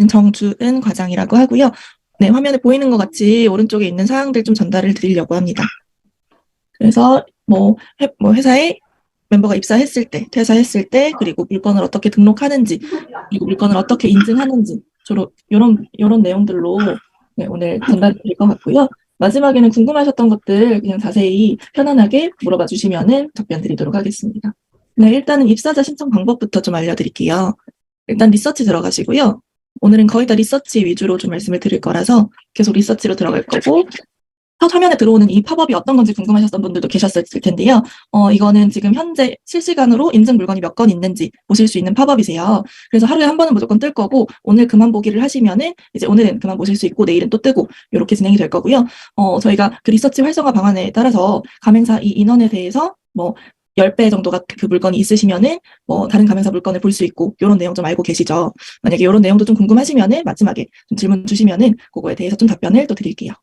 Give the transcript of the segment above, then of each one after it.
정주은 과장이라고 하고요. 네, 화면에 보이는 것 같이 오른쪽에 있는 사항들 좀 전달을 드리려고 합니다. 그래서 뭐 회사에 멤버가 입사했을 때, 퇴사했을 때, 그리고 물건을 어떻게 등록하는지, 그리고 물건을 어떻게 인증하는지, 주로 요런 내용들로 네, 오늘 전달 드릴 것 같고요. 마지막에는 궁금하셨던 것들 그냥 자세히 편안하게 물어봐 주시면은 답변 드리도록 하겠습니다. 네, 일단은 입사자 신청 방법부터 좀 알려드릴게요. 일단 리서치 들어가시고요. 오늘은 거의 다 리서치 위주로 좀 말씀을 드릴 거라서 계속 리서치로 들어갈 거고, 첫 화면에 들어오는 이 팝업이 어떤 건지 궁금하셨던 분들도 계셨을 텐데요. 이거는 지금 현재 실시간으로 인증 물건이 몇 건 있는지 보실 수 있는 팝업이세요. 그래서 하루에 한 번은 무조건 뜰 거고, 오늘 그만 보기를 하시면은 이제 오늘은 그만 보실 수 있고, 내일은 또 뜨고, 이렇게 진행이 될 거고요. 저희가 그 리서치 활성화 방안에 따라서 가맹사 이 인원에 대해서 10배 정도가 그 물건이 있으시면은 다른 가맹사 물건을 볼 수 있고, 요런 내용 좀 알고 계시죠? 만약에 요런 내용도 좀 궁금하시면은 마지막에 좀 질문 주시면은 그거에 대해서 좀 답변을 또 드릴게요.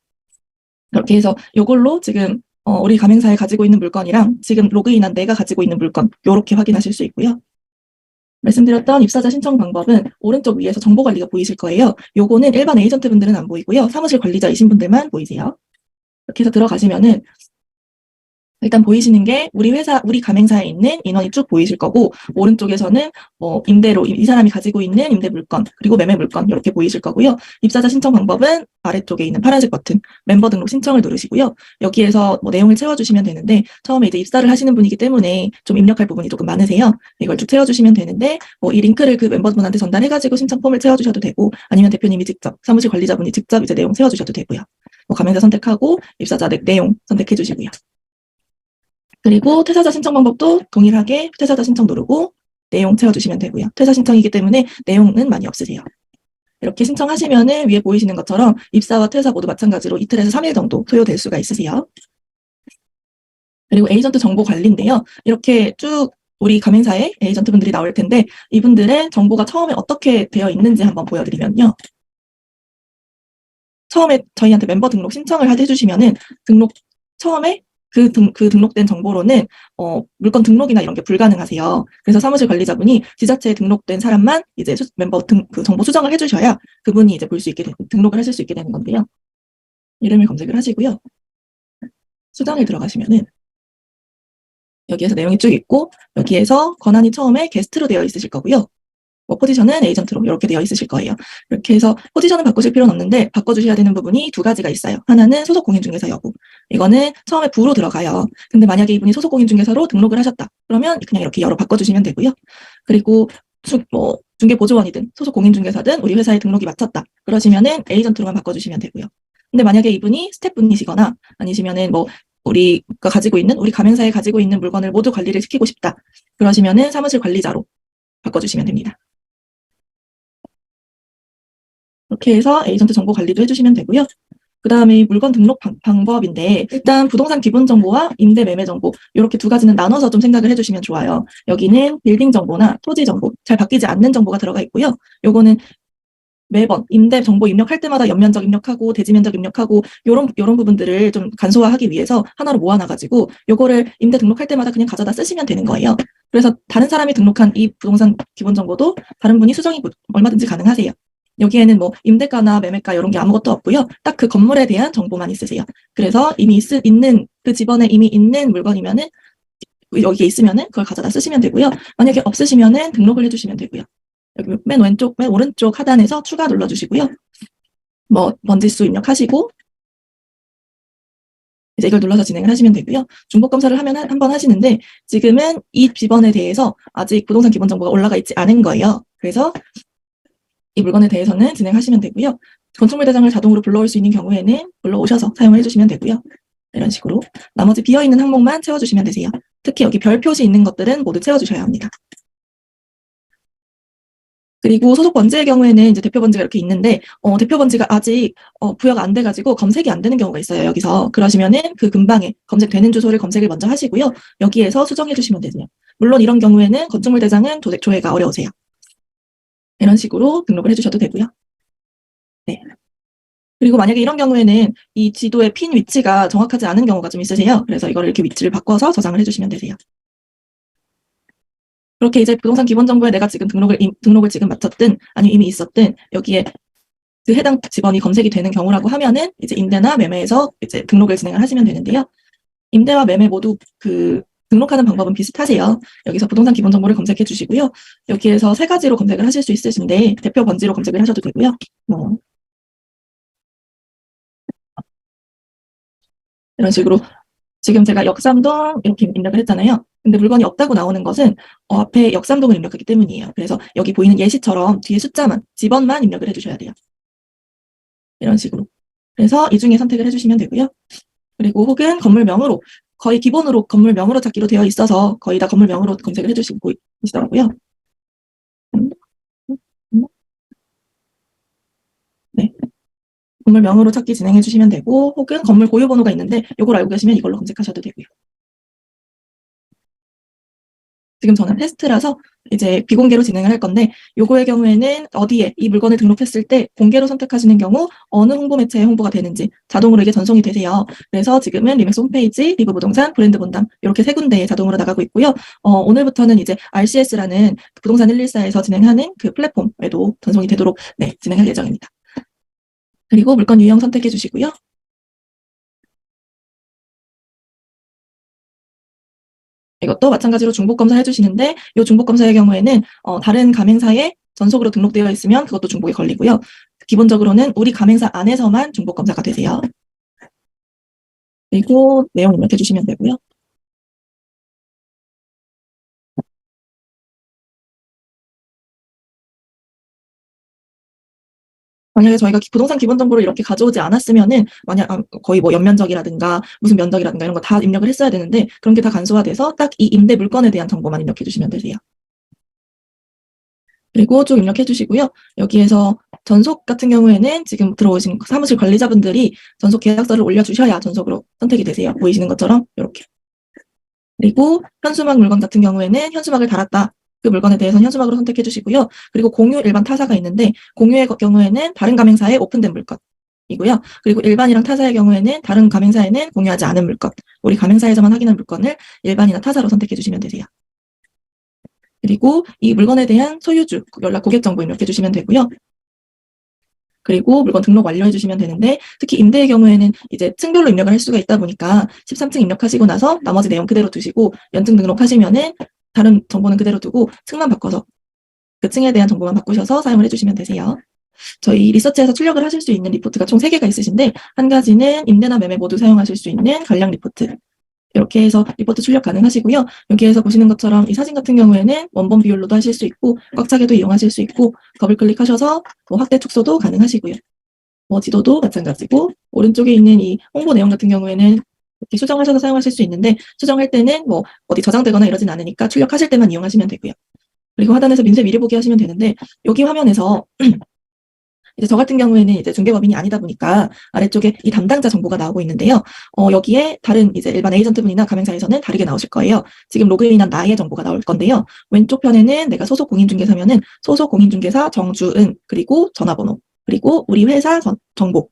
그렇게 해서 요걸로 지금 우리 가맹사에 가지고 있는 물건이랑 지금 로그인한 내가 가지고 있는 물건 요렇게 확인하실 수 있고요. 말씀드렸던 입사자 신청 방법은 오른쪽 위에서 정보 관리가 보이실 거예요. 요거는 일반 에이전트 분들은 안 보이고요. 사무실 관리자이신 분들만 보이세요. 이렇게 해서 들어가시면은 일단 보이시는 게 우리 가맹사에 있는 인원이 쭉 보이실 거고, 오른쪽에서는 임대로 이 사람이 가지고 있는 임대 물건, 그리고 매매 물건 이렇게 보이실 거고요. 입사자 신청 방법은 아래쪽에 있는 파란색 버튼 멤버 등록 신청을 누르시고요. 여기에서 내용을 채워주시면 되는데, 처음에 이제 입사를 하시는 분이기 때문에 좀 입력할 부분이 조금 많으세요. 이걸 쭉 채워주시면 되는데, 이 링크를 그 멤버분한테 전달해가지고 신청 폼을 채워주셔도 되고, 아니면 대표님이 직접, 사무실 관리자분이 직접 이제 내용 채워주셔도 되고요. 가맹사 선택하고 입사자 내용 선택해 주시고요. 그리고 퇴사자 신청 방법도 동일하게 퇴사자 신청 누르고 내용 채워주시면 되고요. 퇴사 신청이기 때문에 내용은 많이 없으세요. 이렇게 신청하시면은 위에 보이시는 것처럼 입사와 퇴사 모두 마찬가지로 이틀에서 3일 정도 소요될 수가 있으세요. 그리고 에이전트 정보 관리인데요. 이렇게 쭉 우리 가맹사에 에이전트 분들이 나올 텐데, 이분들의 정보가 처음에 어떻게 되어 있는지 한번 보여드리면요. 처음에 저희한테 멤버 등록 신청을 해주시면은 처음에 그 등록된 정보로는 물건 등록이나 이런 게 불가능하세요. 그래서 사무실 관리자분이 지자체에 등록된 사람만 이제 멤버 그 정보 수정을 해주셔야 그분이 이제 볼 수 있게 등록을 하실 수 있게 되는 건데요. 이름을 검색을 하시고요. 수정에 들어가시면은 여기에서 내용이 쭉 있고, 여기에서 권한이 처음에 게스트로 되어 있으실 거고요. 포지션은 에이전트로 이렇게 되어 있으실 거예요. 이렇게 해서 포지션은 바꾸실 필요는 없는데 바꿔주셔야 되는 부분이 두 가지가 있어요. 하나는 소속 공인중개사 여부. 이거는 처음에 부로 들어가요. 근데 만약에 이분이 소속 공인중개사로 등록을 하셨다. 그러면 그냥 이렇게 열어 바꿔주시면 되고요. 그리고 중개보조원이든 소속 공인중개사든 우리 회사에 등록이 마쳤다. 그러시면은 에이전트로만 바꿔주시면 되고요. 근데 만약에 이분이 스태프분이시거나 아니시면은 우리가 가지고 있는, 우리 가맹사에 가지고 있는 물건을 모두 관리를 시키고 싶다. 그러시면은 사무실 관리자로 바꿔주시면 됩니다. 이렇게 해서 에이전트 정보 관리도 해주시면 되고요. 그 다음에 물건 등록 방법인데, 일단 부동산 기본 정보와 임대 매매 정보, 이렇게 두 가지는 나눠서 좀 생각을 해주시면 좋아요. 여기는 빌딩 정보나 토지 정보, 잘 바뀌지 않는 정보가 들어가 있고요. 요거는 매번 임대 정보 입력할 때마다 연면적 입력하고 대지면적 입력하고 요런 부분들을 좀 간소화하기 위해서 하나로 모아놔가지고 요거를 임대 등록할 때마다 그냥 가져다 쓰시면 되는 거예요. 그래서 다른 사람이 등록한 이 부동산 기본 정보도 다른 분이 수정이 얼마든지 가능하세요. 여기에는 임대가나 매매가 이런 게 아무것도 없고요. 딱 그 건물에 대한 정보만 있으세요. 그래서 이미 있는 그 집원에 이미 있는 물건이면은 여기에 있으면은 그걸 가져다 쓰시면 되고요. 만약에 없으시면은 등록을 해주시면 되고요. 여기 맨 오른쪽 하단에서 추가 눌러주시고요. 번지수 입력하시고 이제 이걸 눌러서 진행을 하시면 되고요. 중복 검사를 하면 한 번 하시는데, 지금은 이 집원에 대해서 아직 부동산 기본 정보가 올라가 있지 않은 거예요. 그래서 이 물건에 대해서는 진행하시면 되고요. 건축물 대장을 자동으로 불러올 수 있는 경우에는 불러오셔서 사용을 해주시면 되고요. 이런 식으로 나머지 비어있는 항목만 채워주시면 되세요. 특히 여기 별 표시 있는 것들은 모두 채워주셔야 합니다. 그리고 소속 번지의 경우에는 이제 대표 번지가 이렇게 있는데, 대표 번지가 아직 부여가 안 돼가지고 검색이 안 되는 경우가 있어요. 여기서 그러시면은 그 근방에 검색되는 주소를 검색을 먼저 하시고요. 여기에서 수정해 주시면 되세요. 물론 이런 경우에는 건축물 대장은 조회가 어려우세요. 이런 식으로 등록을 해주셔도 되고요. 네. 그리고 만약에 이런 경우에는 이 지도의 핀 위치가 정확하지 않은 경우가 좀 있으세요. 그래서 이거를 이렇게 위치를 바꿔서 저장을 해주시면 되세요. 그렇게 이제 부동산 기본 정보에 내가 지금 등록을 지금 마쳤든 아니면 이미 있었든 여기에 그 해당 직원이 검색이 되는 경우라고 하면은 이제 임대나 매매에서 이제 등록을 진행을 하시면 되는데요. 임대와 매매 모두 그 등록하는 방법은 비슷하세요. 여기서 부동산 기본 정보를 검색해 주시고요. 여기에서 세 가지로 검색을 하실 수 있으신데 대표 번지로 검색을 하셔도 되고요. 이런 식으로 지금 제가 역삼동 이렇게 입력을 했잖아요. 근데 물건이 없다고 나오는 것은 앞에 역삼동을 입력했기 때문이에요. 그래서 여기 보이는 예시처럼 뒤에 숫자만, 집원만 입력을 해주셔야 돼요. 이런 식으로. 그래서 이 중에 선택을 해주시면 되고요. 그리고 혹은 건물명으로, 거의 기본으로 건물명으로 찾기로 되어 있어서 거의 다 건물명으로 검색을 해주시고 계시더라고요. 네. 건물명으로 찾기 진행해 주시면 되고, 혹은 건물 고유번호가 있는데 이걸 알고 계시면 이걸로 검색하셔도 되고요. 지금 저는 테스트라서 이제 비공개로 진행을 할 건데 요거의 경우에는 어디에 이 물건을 등록했을 때 공개로 선택하시는 경우 어느 홍보 매체에 홍보가 되는지 자동으로 이게 전송이 되세요. 그래서 지금은 리맥스 홈페이지, 리브 부동산, 브랜드 본담 이렇게 세 군데에 자동으로 나가고 있고요. 오늘부터는 이제 RCS라는 부동산 114에서 진행하는 그 플랫폼에도 전송이 되도록 진행할 예정입니다. 그리고 물건 유형 선택해 주시고요. 이것도 마찬가지로 중복 검사해 주시는데 이 중복 검사의 경우에는 다른 가맹사에 전속으로 등록되어 있으면 그것도 중복에 걸리고요. 기본적으로는 우리 가맹사 안에서만 중복 검사가 되세요. 그리고 내용 입력해 주시면 되고요. 만약에 저희가 부동산 기본 정보를 이렇게 가져오지 않았으면은 만약 거의 뭐 연면적이라든가 무슨 면적이라든가 이런 거 다 입력을 했어야 되는데 그런 게 다 간소화돼서 딱 이 임대 물건에 대한 정보만 입력해 주시면 되세요. 그리고 쭉 입력해 주시고요. 여기에서 전속 같은 경우에는 지금 들어오신 사무실 관리자분들이 전속 계약서를 올려주셔야 전속으로 선택이 되세요. 보이시는 것처럼 이렇게. 그리고 현수막 물건 같은 경우에는 현수막을 달았다. 그 물건에 대해서는 현수막으로 선택해 주시고요. 그리고 공유, 일반, 타사가 있는데 공유의 경우에는 다른 가맹사에 오픈된 물건이고요. 그리고 일반이랑 타사의 경우에는 다른 가맹사에는 공유하지 않은 물건, 우리 가맹사에서만 확인한 물건을 일반이나 타사로 선택해 주시면 되세요. 그리고 이 물건에 대한 소유주, 연락 고객 정보 입력해 주시면 되고요. 그리고 물건 등록 완료해 주시면 되는데 특히 임대의 경우에는 이제 층별로 입력을 할 수가 있다 보니까 13층 입력하시고 나서 나머지 내용 그대로 두시고 연증 등록하시면은 다른 정보는 그대로 두고 층만 바꿔서 그 층에 대한 정보만 바꾸셔서 사용을 해주시면 되세요. 저희 리서치에서 출력을 하실 수 있는 리포트가 총 3개가 있으신데 한 가지는 임대나 매매 모두 사용하실 수 있는 관량 리포트. 이렇게 해서 리포트 출력 가능하시고요. 여기에서 보시는 것처럼 이 사진 같은 경우에는 원본 비율로도 하실 수 있고 꽉 차게도 이용하실 수 있고 더블 클릭하셔서 확대 축소도 가능하시고요. 지도도 마찬가지고 오른쪽에 있는 이 홍보 내용 같은 경우에는 이렇게 수정하셔서 사용하실 수 있는데 수정할 때는 어디 저장되거나 이러진 않으니까 출력하실 때만 이용하시면 되고요. 그리고 하단에서 민세 미리 보기 하시면 되는데 여기 화면에서 이제 저 같은 경우에는 이제 중개법인이 아니다 보니까 아래쪽에 이 담당자 정보가 나오고 있는데요. 여기에 다른 이제 일반 에이전트분이나 가맹사에서는 다르게 나오실 거예요. 지금 로그인한 나의 정보가 나올 건데요. 왼쪽 편에는 내가 소속 공인중개사면은 소속 공인중개사 정주은 그리고 전화번호 그리고 우리 회사 정보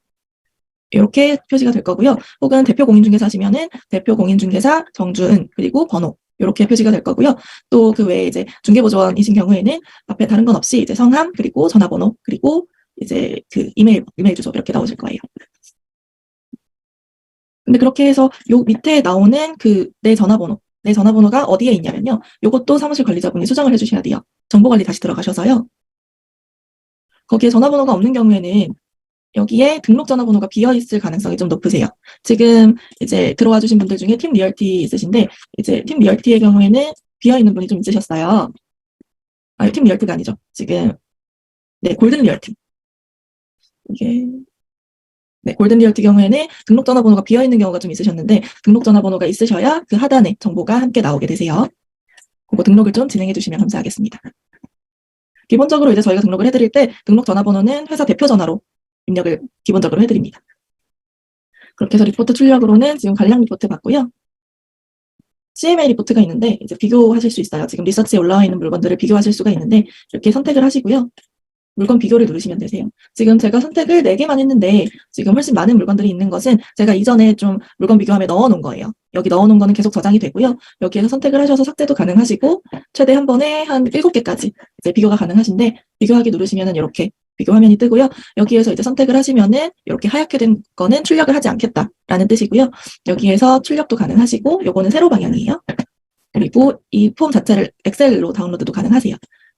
이렇게 표시가 될 거고요. 혹은 대표 공인중개사시면은 대표 공인중개사 정주은 그리고 번호 이렇게 표시가 될 거고요. 또 그 외에 이제 중개보조원이신 경우에는 앞에 다른 건 없이 이제 성함 그리고 전화번호 그리고 이제 그 이메일 주소 이렇게 나오실 거예요. 근데 그렇게 해서 요 밑에 나오는 내 전화번호가 어디에 있냐면요. 요것도 사무실 관리자분이 수정을 해주셔야 돼요. 정보관리 다시 들어가셔서요. 거기에 전화번호가 없는 경우에는 여기에 등록 전화번호가 비어있을 가능성이 좀 높으세요. 지금 이제 들어와 주신 분들 중에 팀 리얼티 있으신데 이제 팀 리얼티의 경우에는 비어있는 분이 좀 있으셨어요. 팀 리얼티가 아니죠. 지금 골든 리얼티. 이게 골든 리얼티 경우에는 등록 전화번호가 비어있는 경우가 좀 있으셨는데 등록 전화번호가 있으셔야 그 하단에 정보가 함께 나오게 되세요. 그거 등록을 좀 진행해 주시면 감사하겠습니다. 기본적으로 이제 저희가 등록을 해드릴 때 등록 전화번호는 회사 대표 전화로 입력을 기본적으로 해드립니다. 그렇게 해서 리포트 출력으로는 지금 관량 리포트 받고요. CMA 리포트가 있는데 이제 비교하실 수 있어요. 지금 리서치에 올라와 있는 물건들을 비교하실 수가 있는데 이렇게 선택을 하시고요. 물건 비교를 누르시면 되세요. 지금 제가 선택을 4개만 했는데 지금 훨씬 많은 물건들이 있는 것은 제가 이전에 좀 물건 비교함에 넣어놓은 거예요. 여기 넣어놓은 거는 계속 저장이 되고요. 여기에서 선택을 하셔서 삭제도 가능하시고 최대 한 번에 한 7개까지 이제 비교가 가능하신데 비교하기 누르시면은 이렇게 비교 화면이 뜨고요. 여기에서 이제 선택을 하시면은 이렇게 하얗게 된 거는 출력을 하지 않겠다라는 뜻이고요. 여기에서 출력도 가능하시고 요거는 세로 방향이에요. 그리고 이 폼 자체를 엑셀로 다운로드도 가능하세요.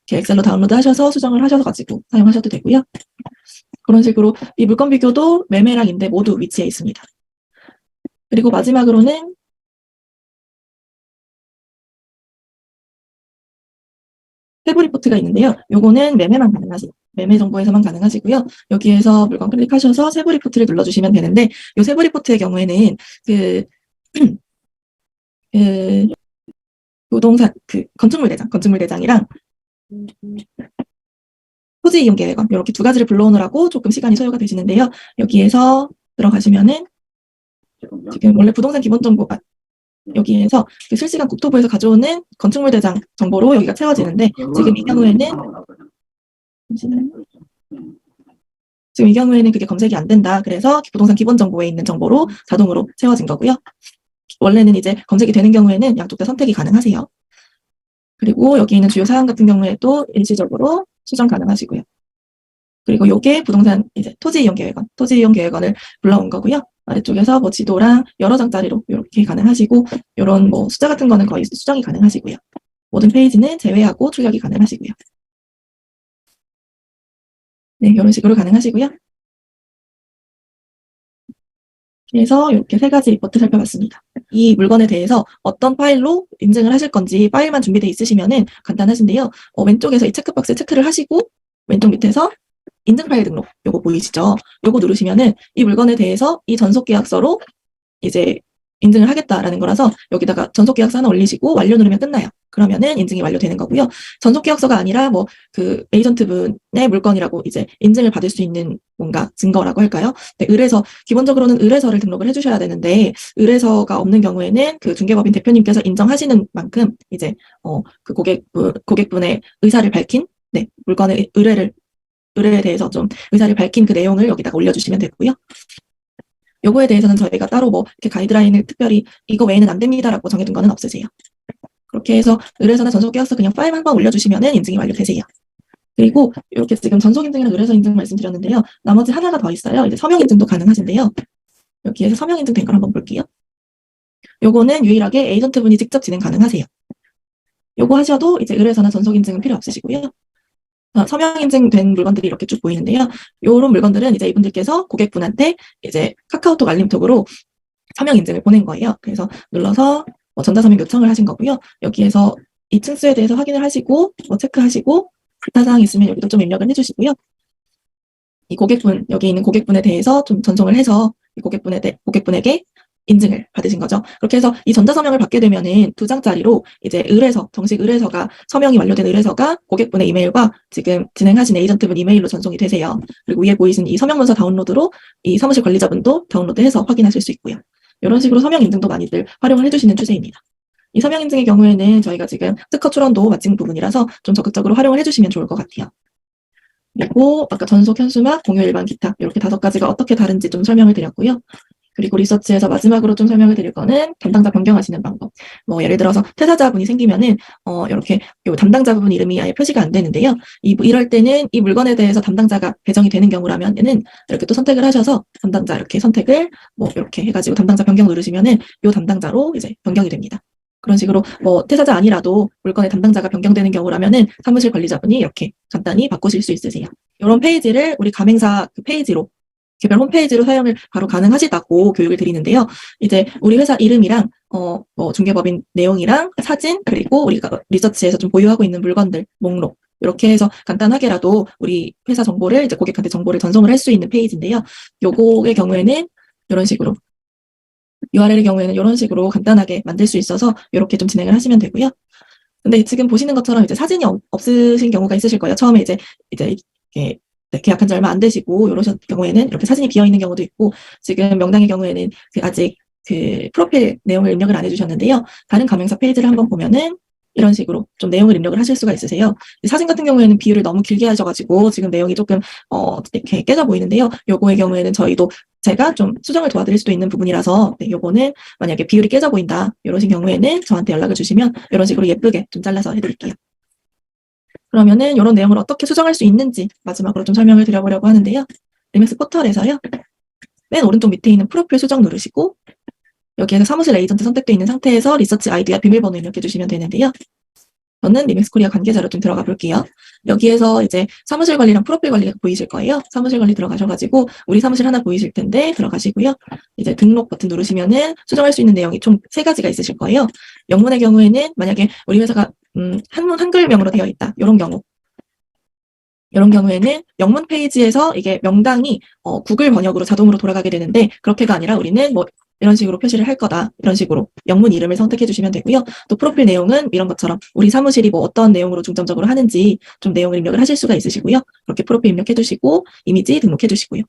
이렇게 엑셀로 다운로드 하셔서 수정을 하셔가지고 사용하셔도 되고요. 그런 식으로 이 물건 비교도 매매랑 임대 모두 위치해 있습니다. 그리고 마지막으로는 세부 리포트가 있는데요. 요거는 매매만 가능하세요. 매매 정보에서만 가능하시고요. 여기에서 물건 클릭하셔서 세부 리포트를 눌러주시면 되는데 이 세부 리포트의 경우에는 그, 그 부동산 건축물 대장이랑 토지 이용 계획안 이렇게 두 가지를 불러오느라고 조금 시간이 소요가 되시는데요. 여기에서 들어가시면은 지금 원래 부동산 기본 정보가 여기에서 그 실시간 국토부에서 가져오는 건축물 대장 정보로 여기가 채워지는데 지금 이 경우에는 지금 이 경우에는 그게 검색이 안 된다. 그래서 부동산 기본 정보에 있는 정보로 자동으로 채워진 거고요. 원래는 이제 검색이 되는 경우에는 양쪽 다 선택이 가능하세요. 그리고 여기 있는 주요 사항 같은 경우에도 일시적으로 수정 가능하시고요. 그리고 요게 부동산 이제 토지 이용 계획안을 불러온 거고요. 아래쪽에서 뭐 지도랑 여러 장짜리로 이렇게 가능하시고 이런 뭐 숫자 같은 거는 거의 수정이 가능하시고요. 모든 페이지는 제외하고 출력이 가능하시고요. 네, 이런 식으로 가능하시고요. 그래서 이렇게 3가지 리포트 살펴봤습니다. 이 물건에 대해서 어떤 파일로 인증을 하실 건지 파일만 준비되어 있으시면은 간단하신데요. 왼쪽에서 이 체크박스 체크를 하시고 왼쪽 밑에서 인증 파일 등록 요거 보이시죠? 요거 누르시면은 이 물건에 대해서 이 전속 계약서로 이제 인증을 하겠다라는 거라서 여기다가 전속 계약서 하나 올리시고 완료 누르면 끝나요. 그러면은 인증이 완료되는 거고요. 전속 계약서가 아니라 뭐 그 에이전트 분의 물건이라고 이제 인증을 받을 수 있는 뭔가 증거라고 할까요? 네, 기본적으로는 의뢰서를 등록을 해주셔야 되는데 의뢰서가 없는 경우에는 그 중개법인 대표님께서 인정하시는 만큼 이제 그 고객분의 의사를 밝힌 네, 물건의 의뢰에 대해서 좀 의사를 밝힌 그 내용을 여기다가 올려주시면 되고요. 요거에 대해서는 저희가 따로 뭐 이렇게 가이드라인을 특별히 이거 외에는 안 됩니다라고 정해둔 거는 없으세요. 그렇게 해서 의뢰서나 전속 계약서 그냥 파일 한 번 올려주시면은 인증이 완료되세요. 그리고 이렇게 지금 전속 인증이랑 의뢰서 인증 말씀드렸는데요. 나머지 하나가 더 있어요. 이제 서명 인증도 가능하신데요. 여기에서 서명 인증 된 걸 한번 볼게요. 요거는 유일하게 에이전트 분이 직접 진행 가능하세요. 요거 하셔도 이제 의뢰서나 전속 인증은 필요 없으시고요. 서명 인증된 물건들이 이렇게 쭉 보이는데요. 요런 물건들은 이제 이분들께서 고객분한테 이제 카카오톡 알림톡으로 서명 인증을 보낸 거예요. 그래서 눌러서 전자서명 요청을 하신 거고요. 여기에서 이 층수에 대해서 확인을 하시고 체크하시고 불타사항 있으면 여기도 좀 입력을 해주시고요. 이 고객분 여기 있는 고객분에 대해서 좀 전송을 해서 이 고객분에게 인증을 받으신 거죠. 그렇게 해서 이 전자서명을 받게 되면은 2장짜리로 이제 정식 의뢰서가 서명이 완료된 의뢰서가 고객분의 이메일과 지금 진행하신 에이전트분 이메일로 전송이 되세요. 그리고 위에 보이신 이 서명문서 다운로드로 이 사무실 관리자분도 다운로드해서 확인하실 수 있고요. 이런 식으로 서명 인증도 많이들 활용을 해주시는 추세입니다. 이 서명 인증의 경우에는 저희가 지금 특허 출원도 마친 부분이라서 좀 적극적으로 활용을 해주시면 좋을 것 같아요. 그리고 아까 전속, 현수막, 공유, 일반, 기타 이렇게 5가지가 어떻게 다른지 좀 설명을 드렸고요. 그리고 리서치에서 마지막으로 좀 설명을 드릴 거는 담당자 변경하시는 방법. 뭐 예를 들어서 퇴사자분이 생기면은 이렇게 요 담당자분 이름이 아예 표시가 안 되는데요. 이럴 때는 이 물건에 대해서 담당자가 배정이 되는 경우라면은 이렇게 또 선택을 하셔서 담당자 이렇게 선택을 뭐 이렇게 해가지고 담당자 변경 누르시면은 요 담당자로 이제 변경이 됩니다. 그런 식으로 뭐 퇴사자 아니라도 물건의 담당자가 변경되는 경우라면은 사무실 관리자분이 이렇게 간단히 바꾸실 수 있으세요. 이런 페이지를 우리 가맹사 그 페이지로 개별 홈페이지로 사용을 바로 가능하시다고 교육을 드리는데요. 이제 우리 회사 이름이랑 뭐 중개법인 내용이랑 사진 그리고 우리가 리서치에서 좀 보유하고 있는 물건들 목록 이렇게 해서 간단하게라도 우리 회사 정보를 이제 고객한테 정보를 전송을 할 수 있는 페이지인데요. 요거의 경우에는 이런 식으로 URL의 경우에는 이런 식으로 간단하게 만들 수 있어서 이렇게 좀 진행을 하시면 되고요. 근데 지금 보시는 것처럼 이제 사진이 없으신 경우가 있으실 거예요. 처음에 이제 이렇게 계약한 지 얼마 안 되시고 이러실 경우에는 이렇게 사진이 비어 있는 경우도 있고 지금 명당의 경우에는 아직 그 프로필 내용을 입력을 안 해주셨는데요. 다른 가맹사 페이지를 한번 보면은 이런 식으로 좀 내용을 입력을 하실 수가 있으세요. 사진 같은 경우에는 비율을 너무 길게 하셔가지고 지금 내용이 조금 이렇게 깨져 보이는데요. 요거의 경우에는 저희도 제가 좀 수정을 도와드릴 수도 있는 부분이라서 네, 요거는 만약에 비율이 깨져 보인다 이러신 경우에는 저한테 연락을 주시면 이런 식으로 예쁘게 좀 잘라서 해드릴게요. 그러면은 이런 내용을 어떻게 수정할 수 있는지 마지막으로 좀 설명을 드려보려고 하는데요. 리맥스 포털에서요. 맨 오른쪽 밑에 있는 프로필 수정 누르시고 여기에서 사무실 에이전트 선택되어 있는 상태에서 리서치 아이디와 비밀번호 입력해 주시면 되는데요. 저는 리맥스 코리아 관계자로 좀 들어가 볼게요. 여기에서 이제 사무실 관리랑 프로필 관리가 보이실 거예요. 사무실 관리 들어가셔가지고 우리 사무실 하나 보이실 텐데 들어가시고요. 이제 등록 버튼 누르시면은 수정할 수 있는 내용이 총 3가지가 있으실 거예요. 영문의 경우에는 만약에 우리 회사가 한글명으로 되어 있다. 이런 경우에는 영문 페이지에서 이게 명당이 구글 번역으로 자동으로 돌아가게 되는데 그렇게가 아니라 우리는 뭐 이런 식으로 표시를 할 거다. 이런 식으로 영문 이름을 선택해 주시면 되고요. 또 프로필 내용은 이런 것처럼 우리 사무실이 뭐 어떤 내용으로 중점적으로 하는지 좀 내용을 입력을 하실 수가 있으시고요. 그렇게 프로필 입력해 주시고 이미지 등록해 주시고요.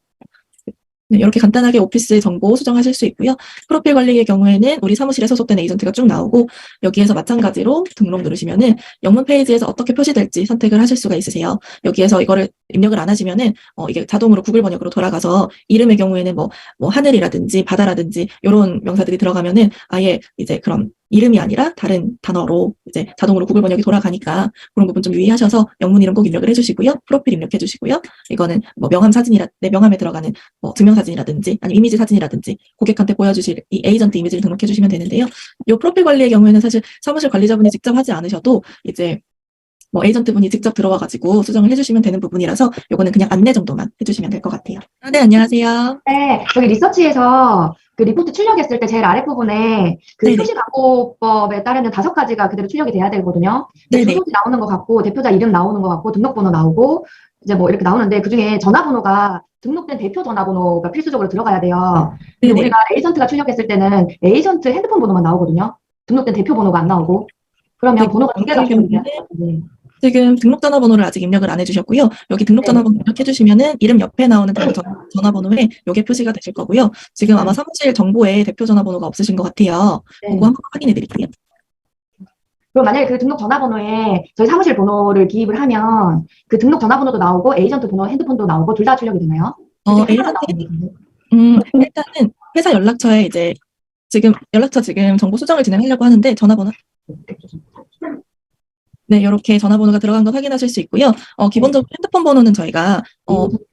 네, 이렇게 간단하게 오피스 정보 수정하실 수 있고요. 프로필 관리의 경우에는 우리 사무실에 소속된 에이전트가 쭉 나오고 여기에서 마찬가지로 등록 누르시면은 영문 페이지에서 어떻게 표시될지 선택을 하실 수가 있으세요. 여기에서 이거를 입력을 안 하시면은 이게 자동으로 구글 번역으로 돌아가서 이름의 경우에는 뭐 하늘이라든지 바다라든지 이런 명사들이 들어가면은 아예 이제 그런 이름이 아니라 다른 단어로 이제 자동으로 구글 번역이 돌아가니까 그런 부분 좀 유의하셔서 영문 이름 꼭 입력을 해주시고요. 프로필 입력해 주시고요. 이거는 뭐 명함 사진이라 내 명함에 들어가는 뭐 증명사진이라든지 아니면 이미지 사진이라든지 고객한테 보여주실 이 에이전트 이미지를 등록해 주시면 되는데요. 이 프로필 관리의 경우에는 사실 사무실 관리자분이 직접 하지 않으셔도 이제 뭐 에이전트 분이 직접 들어와가지고 수정을 해주시면 되는 부분이라서 요거는 그냥 안내 정도만 해주시면 될 것 같아요. 네, 안녕하세요. 네, 저기 리서치에서 그 리포트 출력했을 때 제일 아랫부분에 그 네네. 표시광고법에 따르는 5가지가 그대로 출력이 돼야 되거든요. 네네. 주소지 나오는 것 같고, 대표자 이름 나오는 것 같고, 등록번호 나오고, 이제 뭐 이렇게 나오는데 그 중에 전화번호가 등록된 대표 전화번호가 필수적으로 들어가야 돼요. 근데 네네. 우리가 에이전트가 출력했을 때는 에이전트 핸드폰 번호만 나오거든요. 등록된 대표 번호가 안 나오고. 그러면 네, 번호가 2개가 출력이 돼야 경우에는 되는데. 지금 등록 전화번호를 아직 입력을 안 해주셨고요. 여기 등록 네. 전화번호 입력해 주시면은 이름 옆에 나오는 대표 전화번호에 요게 표시가 되실 거고요. 지금 아마 사무실 정보에 대표 전화번호가 없으신 것 같아요. 네. 그거 한번 확인해 드릴게요. 그럼 만약에 그 등록 전화번호에 저희 사무실 번호를 기입을 하면 그 등록 전화번호도 나오고 에이전트 번호, 핸드폰도 나오고 둘 다 출력이 되나요? 하나만 나오는 것 같은데. 일단은 회사 연락처에 이제 지금 정보 수정을 진행하려고 하는데 전화번호 네, 이렇게 전화번호가 들어간 거 확인하실 수 있고요. 기본적으로 핸드폰 번호는 저희가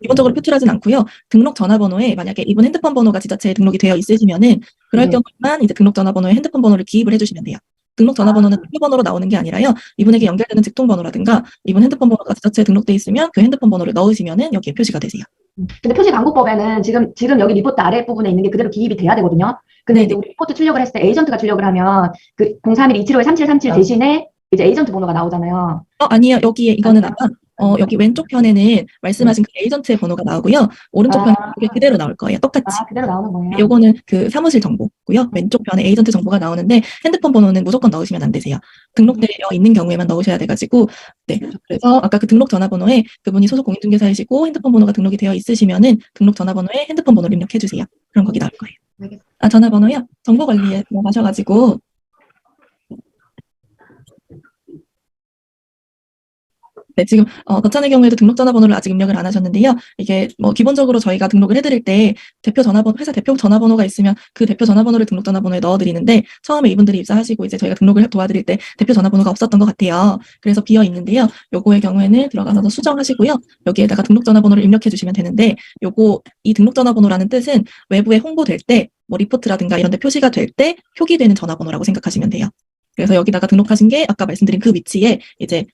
기본적으로 표출하진 않고요. 등록 전화번호에 만약에 이분 핸드폰 번호가 지자체에 등록이 되어 있으시면은 그럴 네. 경우만 이제 등록 전화번호에 핸드폰 번호를 기입을 해주시면 돼요. 등록 전화번호는 대표 번호로 나오는 게 아니라요. 이분에게 연결되는 직통번호라든가 이분 핸드폰 번호가 지자체에 등록돼 있으면 그 핸드폰 번호를 넣으시면은 여기에 표시가 되세요. 근데 표시광고법에는 지금 여기 리포트 아랫부분에 있는 게 그대로 기입이 돼야 되거든요. 근데 이제 네네. 우리 리포트 출력을 했을 때 에이전트가 출력을 하면 그 031-275-3737 대신에 이제 에이전트 번호가 나오잖아요. 아니요. 여기에 이거는 아마 여기 왼쪽 편에는 말씀하신 그 에이전트의 번호가 나오고요. 오른쪽 편에 아, 이게 그대로 나올 거예요. 똑같이. 그대로 나오는 거예요. 요거는 그 사무실 정보고요. 왼쪽 편에 에이전트 정보가 나오는데 핸드폰 번호는 무조건 넣으시면 안 되세요. 등록되어 있는 경우에만 넣으셔야 돼가지고 네. 그래서 아까 그 등록 전화번호에 그분이 소속 공인중개사이시고 핸드폰 번호가 등록이 되어 있으시면은 등록 전화번호에 핸드폰 번호를 입력해 주세요. 그럼 거기 나올 거예요. 알겠습니다. 전화번호요? 정보관리에 들어가셔가지고 네, 지금 거창의 경우에도 등록 전화번호를 아직 입력을 안 하셨는데요. 이게 뭐 기본적으로 저희가 등록을 해드릴 때 회사 대표 전화번호가 있으면 그 대표 전화번호를 등록 전화번호에 넣어드리는데 처음에 이분들이 입사하시고 이제 저희가 등록을 도와드릴 때 대표 전화번호가 없었던 것 같아요. 그래서 비어 있는데요. 요거의 경우에는 들어가서 수정하시고요. 여기에다가 등록 전화번호를 입력해 주시면 되는데 이 등록 전화번호라는 뜻은 외부에 홍보될 때 뭐 리포트라든가 이런 데 표시가 될 때 표기되는 전화번호라고 생각하시면 돼요. 그래서 여기다가 등록하신 게 아까 말씀드린 그 위치에 이제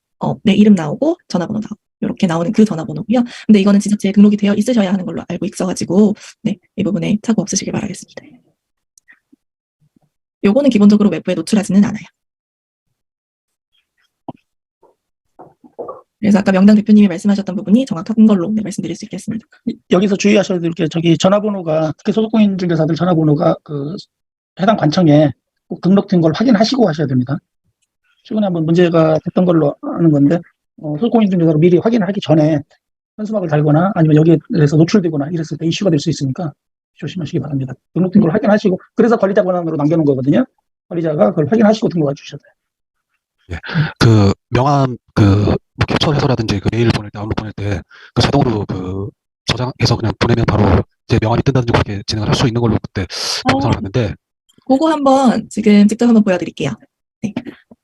내 이름 나오고 전화번호 나오고 이렇게 나오는 그 전화번호고요. 근데 이거는 지자체에 등록이 되어 있으셔야 하는 걸로 알고 있어가지고 네, 이 부분에 착오 없으시길 바라겠습니다. 요거는 기본적으로 외부에 노출하지는 않아요. 그래서 아까 명당 대표님이 말씀하셨던 부분이 정확한 걸로 네, 말씀드릴 수 있겠습니다. 여기서 주의하셔야 될 게 저기 전화번호가 특히 소속공인중개사들 전화번호가 그 해당 관청에 꼭 등록된 걸 확인하시고 하셔야 됩니다. 최근에 한번 문제가 됐던 걸로 아는 건데 소속공인중개사로 미리 확인을 하기 전에 현수막을 달거나 아니면 여기에 대해서 노출되거나 이랬을 때 이슈가 될 수 있으니까 조심하시기 바랍니다. 등록된 걸 확인하시고 그래서 관리자 권한으로 남겨놓은 거거든요. 관리자가 그걸 확인하시고 등록해 주셔야 돼요. 그 명함 뭐 캡처해서라든지 그 메일 보낼 때 아웃룩 보낼 때 그 자동으로 그 저장해서 그냥 보내면 바로 이제 명함이 뜬다든지 그렇게 진행을 할 수 있는 걸로 그때 영상을 봤는데 그거 한번 지금 직접 한번 보여드릴게요. 네.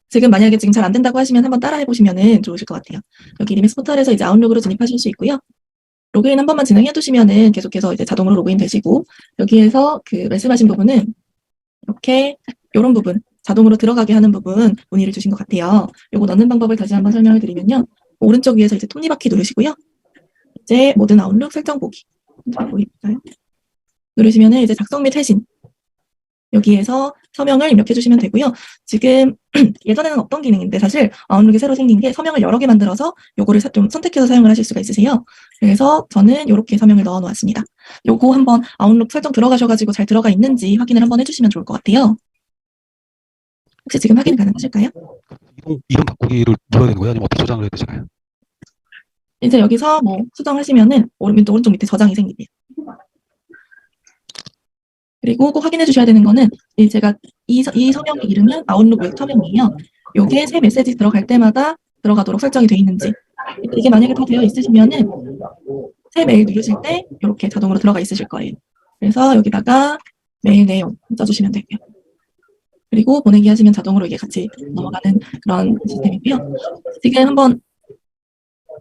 지금 만약에 지금 잘 안 된다고 하시면 한번 따라해 보시면은 좋으실 것 같아요. 여기 리믹스 포털에서 이제 아웃룩으로 진입하실 수 있고요. 로그인 한 번만 진행해 두시면은 계속해서 이제 자동으로 로그인 되시고, 여기에서 그 말씀하신 부분은 이렇게 요런 부분, 자동으로 들어가게 하는 부분 문의를 주신 것 같아요. 요거 넣는 방법을 다시 한번 설명을 드리면요. 오른쪽 위에서 이제 톱니바퀴 누르시고요. 이제 모든 아웃룩 설정 보기. 보일까요? 누르시면은 이제 작성 및 회신. 여기에서 서명을 입력해 주시면 되고요. 지금 예전에는 없던 기능인데 사실 아웃룩이 새로 생긴 게 서명을 여러 개 만들어서 요거를 좀 선택해서 사용을 하실 수가 있으세요. 그래서 저는 이렇게 서명을 넣어 놓았습니다. 요거 한번 아웃룩 설정 들어가셔가지고 잘 들어가 있는지 확인을 한번 해주시면 좋을 것 같아요. 혹시 지금 확인 가능하실까요? 이름 바꾸기를 눌러야 되는 거예요? 아니면 어떻게 저장을 해야 되잖아요? 이제 여기서 뭐 수정하시면은 오른쪽 밑에 저장이 생깁니다. 그리고 꼭 확인해 주셔야 되는 거는 제가 이 서명의 이름은 아웃룩 웹 서명이에요. 요게 새 메시지 들어갈 때마다 들어가도록 설정이 되어 있는지, 이게 만약에 다 되어 있으시면은 새 메일 누르실 때 이렇게 자동으로 들어가 있으실 거예요. 그래서 여기다가 메일 내용 써주시면 되고요. 그리고 보내기 하시면 자동으로 이게 같이 넘어가는 그런 시스템이고요. 지금 한번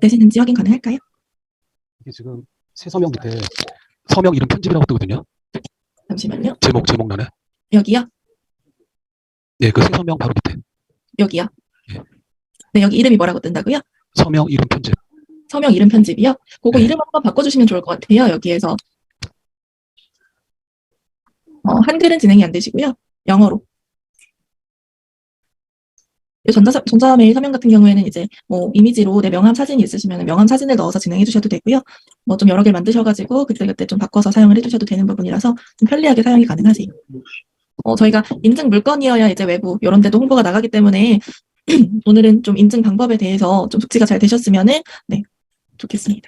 되시는지 확인 가능할까요? 이게 지금 새 서명 밑에 서명 이름 편집이라고 뜨거든요. 잠시만요. 제목란에. 여기요? 네, 그 새 서명 바로 밑에. 여기요? 예. 네, 여기 이름이 뭐라고 뜬다고요? 서명 이름 편집. 서명 이름 편집이요? 그거 네. 이름 한번 바꿔주시면 좋을 것 같아요. 여기에서. 한글은 진행이 안 되시고요. 영어로. 전자메일 서명 같은 경우에는 이제 뭐 이미지로 내 명함 사진이 있으시면 명함 사진을 넣어서 진행해 주셔도 되고요. 뭐 좀 여러 개를 만드셔가지고 그때그때 좀 바꿔서 사용을 해 주셔도 되는 부분이라서 좀 편리하게 사용이 가능하세요. 저희가 인증 물건이어야 이제 외부 이런 데도 홍보가 나가기 때문에 오늘은 좀 인증 방법에 대해서 좀 숙지가 잘 되셨으면은 네, 좋겠습니다.